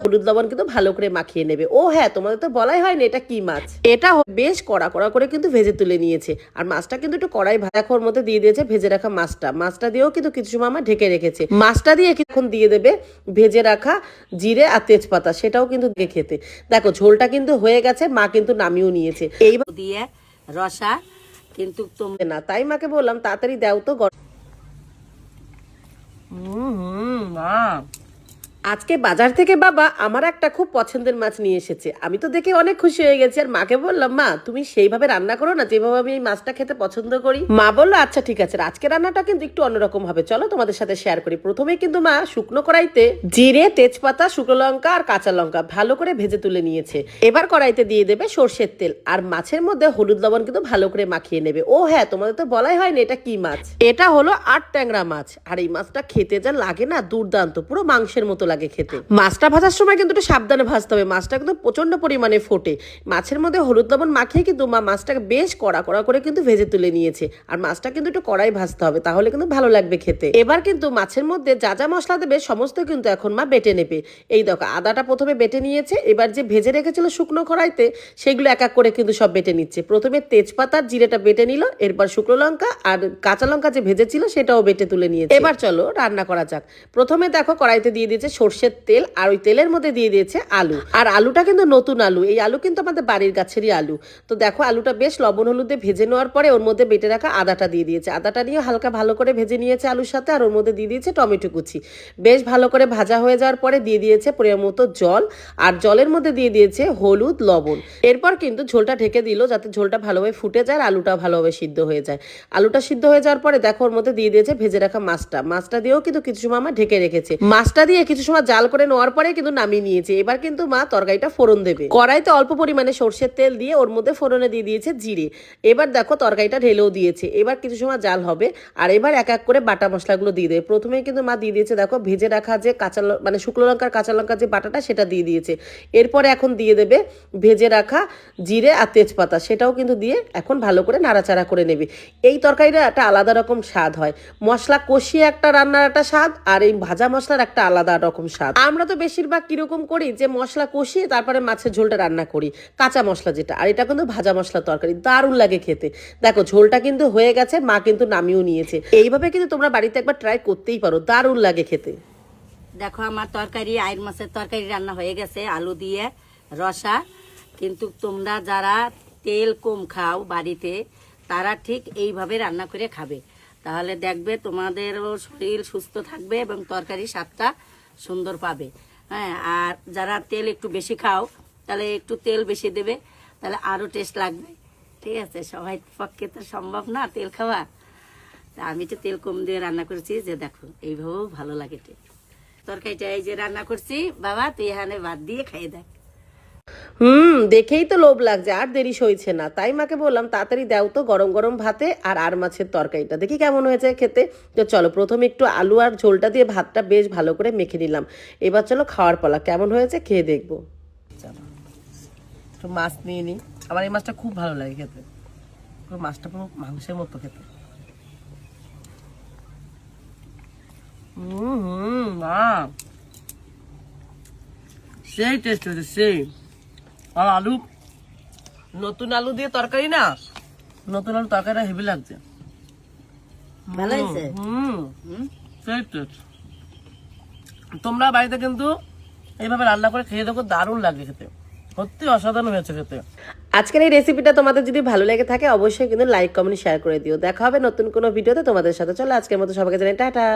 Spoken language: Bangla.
হলুদ লবণ কিন্তু ভালো করে মাখিয়ে নেবে। ও হ্যাঁ, তোমাদের তো বলাই হয়নি এটা কি মাছ। এটা বেশ কড়া কড়া করে কিন্তু ভেজে তুলে নিয়েছে। আর মাছটা কিন্তু একটু কড়াই ভাজার মধ্যে দিয়ে দিয়েছে ভেজে রাখা মাছটা দিয়েও কিন্তু কিছু সময় আমার ঢেকে রেখেছে। মাছটা দিয়ে এখন দিয়ে দেবে ভেজে রাখা জিরে আর তেজপাতা, সেটাও কিন্তু দিয়ে খেতে। দেখো ঝোলটা কিন্তু হয়ে গেছে, মা কিন্তু নামিয়েও নিয়েছে। এই দিয়ে রসা কিন্তু না, তাই মাকে বললাম তাড়াতাড়ি দাও তো। আজকে বাজার থেকে বাবা আমার একটা খুব পছন্দের মাছ নিয়ে এসেছে। আমি তো দেখে অনেক খুশি হয়ে গেছি। আর মাকে বললাম, মা তুমি সেইভাবে রান্না করো না যেভাবে আমি এই মাছটা খেতে পছন্দ করি। মা বললো আচ্ছা ঠিক আছে, আজকে রান্নাটা কিন্তু একটু অন্যরকম হবে, চলো তোমাদের সাথে শেয়ার করি। প্রথমে কিন্তু মা শুকনো কড়াইতে জিরে, তেজপাতা, শুকনো লঙ্কা আর কাঁচা লঙ্কা ভালো করে ভেজে তুলে নিয়েছে। এবার কড়াইতে দিয়ে দেবে সর্ষের তেল আর মাছের মধ্যে হলুদ লবণ কিন্তু ভালো করে মাখিয়ে নেবে। ও হ্যাঁ, তোমাদের তো বলাই হয়নি এটা কি মাছ। এটা হলো আট ট্যাংরা মাছ। আর এই মাছটা খেতে যা লাগে না, দুর্দান্ত, পুরো মাংসের মতো লাগে খেতে। মাছটা ভাজার সময় কিন্তু একটু সাবধানে ভাজতে হবে, মাছটা কিন্তু প্রচন্ড পরিমাণে ফোটে। মাছের মধ্যে হলুদ লবণ মাখিয়ে কিন্তু মা মাছটাকে বেশ কড়া কড়া করে কিন্তু ভেজে তুলে নিয়েছে। আর মাছটা কিন্তু একটু কড়াই ভাজতে হবে, তাহলে কিন্তু ভালো লাগবে খেতে। এবার কিন্তু মাছের মধ্যে যা যা মশলা দেবে সমস্ত কিন্তু এখন মা বেটে নেবে। এই দেখো আদাটা প্রথমে বেটে নিয়েছে, এবার যে ভেজে রেখেছিল শুকনো কড়াইতে সেগুলো এক এক করে কিন্তু সব বেটে নিচ্ছে। প্রথমে তেজপাতা জিরেটা বেটে নিল, এরপর শুকনো লঙ্কা আর কাঁচা লঙ্কা যে ভেজেছিল সেটাও বেটে তুলে নিয়েছে। এবার চলো রান্না করা যাক। প্রথমে দেখো কড়াইতে দিয়ে দিয়েছে সর্ষের তেল, আর ওই তেলের মধ্যে দিয়ে দিয়েছে আলু। আর আলুটা কিন্তু নতুন আলু, এই আলু কিন্তু আমাদের বাড়ির গাছেরই আলু। তো দেখো আলুটা বেশ লবণ হলুদে ভেজে নেওয়ার পরে ওর মধ্যে বেটে রাখা আদাটা দিয়ে দিয়েছে। আদাটা নিয়ে হালকা ভালো করে ভেজে নিয়েছে আলুর সাথে। আর ওর মধ্যে দিয়ে দিয়েছে টমেটো কুচি। বেশ ভালো করে ভাজা হয়ে যাওয়ার পরে দিয়ে দিয়েছে পরিমাণ মতো জল, আর জলের মধ্যে দিয়ে দিয়েছে হলুদ লবণ। এরপর কিন্তু ঝোলটা ঢেকে দিল যাতে ঝোলটা ভালোভাবে ফুটে যায় আর আলুটা ভালোভাবে সিদ্ধ হয়ে যায়। আলুটা সিদ্ধ হয়ে যাওয়ার পরে দেখো ওর মধ্যে দিয়ে দিয়েছে ভেজে রাখা মাছটা দিয়েও কিন্তু কিছু সময় মা ঢেকে রেখেছে। মাছটা দিয়ে কিছু সময় জাল করে নেওয়ার পরে কিন্তু নামিয়ে নিয়েছে। এবার কিন্তু মা তরকারিটা ফোড়ন দেবে। কড়াইতে অল্প পরিমাণে সর্ষের তেল দিয়ে ওর মধ্যে ফোড়নে দিয়ে দিয়েছে জিরে। এবার দেখো তরকারিটা ঢেলেও দিয়েছে। এবার কিছু সময় জাল হবে আর এবার এক এক করে বাটা মশলাগুলো দিয়ে দেবে। প্রথমে কিন্তু মা দিয়ে দিয়েছে দেখো ভেজে রাখা যে মানে শুকনো লঙ্কার কাঁচা লঙ্কার যে বাটাটা সেটা দিয়ে দিয়েছে। এরপরে এখন দিয়ে দেবে ভেজে রাখা জিরে আর তেজপাতা, সেটাও কিন্তু দিয়ে এখন ভালো করে নাড়াচাড়া করে নেবে। এই তরকারিটা একটা আলাদা রকম স্বাদ হয়। মশলা কষিয়ে একটা রান্নার একটা স্বাদ আর এই ভাজা মশলার একটা আলাদা রকম স্বাদ। আমরা তো বেশিরভাগ কিরকম করি যে মশলা কষিয়ে তারপরে মাছের ঝোলটা রান্না করি, কাঁচা মশলা যেটা, আর এটা কিন্তু ভাজা মশলা তরকারি, দারুণ লাগে খেতে। দেখো ঝোলটা কিন্তু হয়ে গেছে, মা কিন্তু নামিয়েও নিয়েছে। এইভাবে কিন্তু তোমরা বাড়িতে একবার ট্রাই করতেই পারো, দারুণ লাগে খেতে। দেখো আমার তরকারি আইর মাছের তরকারি রান্না হয়ে গেছে আলু দিয়ে রসা। কিন্তু তোমরা যারা তেল কম খাও বাড়িতে তারা ঠিক এইভাবে রান্না করে খাবে, তাহলে দেখবে তোমাদেরও শরীর সুস্থ থাকবে এবং তরকারি স্বাদটা সুন্দর পাবে। হ্যাঁ, আর যারা তেল একটু বেশি খাও তাহলে একটু তেল বেশি দেবে, তাহলে আরও টেস্ট লাগবে। ঠিক আছে, সবাই পক্ষে তো সম্ভব না তেল খাওয়া, তা আমি তো তেল কম দিয়ে রান্না করেছি। যে দেখো এইভাবেও ভালো লাগে তরকারিটা। এই যে রান্না করছি বাবা, তুই এখানে ভাত দিয়ে খাইয়ে দেখ। দেখেই তো লোভ লাগছে, আর দেরি সইছে না। তাই মাকে বললাম তাড়াতাড়ি দাও তো গরম গরম ভাতে আর মাছের তরকারিটা, দেখি কেমন হয়েছে খেতে। তো চলো প্রথমে একটু আলু আর ঝোলটা দিয়ে ভাতটা বেশ ভালো করে মেখে নিলাম। এবার চলো খাওয়ার পালা, কেমন হয়েছে খেয়ে দেখবো। চলো একটু মাছ নিয়ে নিই, আমার এই মাছটা খুব ভালো লাগে খেতে, পুরো মাছটা পুরো মাংসের মতো খেতে। সেই টেস্ট হয়েছে সেই। আর আলু, নতুন আলু দিয়ে তরকারি না, নতুন আলু তরকারিটা হেভি লাগছে, ভালো হয়েছে। সেই টেস্ট। তোমরা বাড়িতে কিন্তু এইভাবে রান্না করে খেয়ে দেখো, দারুণ লাগে খেতে, সত্যি অসাধারণ হয়েছে খেতে। আজকের এই রেসিপিটা তোমাদের যদি ভালো লেগে থাকে অবশ্যই কিন্তু লাইক কমেন্ট শেয়ার করে দিও। দেখা হবে নতুন কোনো ভিডিওতে তোমাদের সাথে। চলো আজকের মতো সবাইকে জানাই টাটা।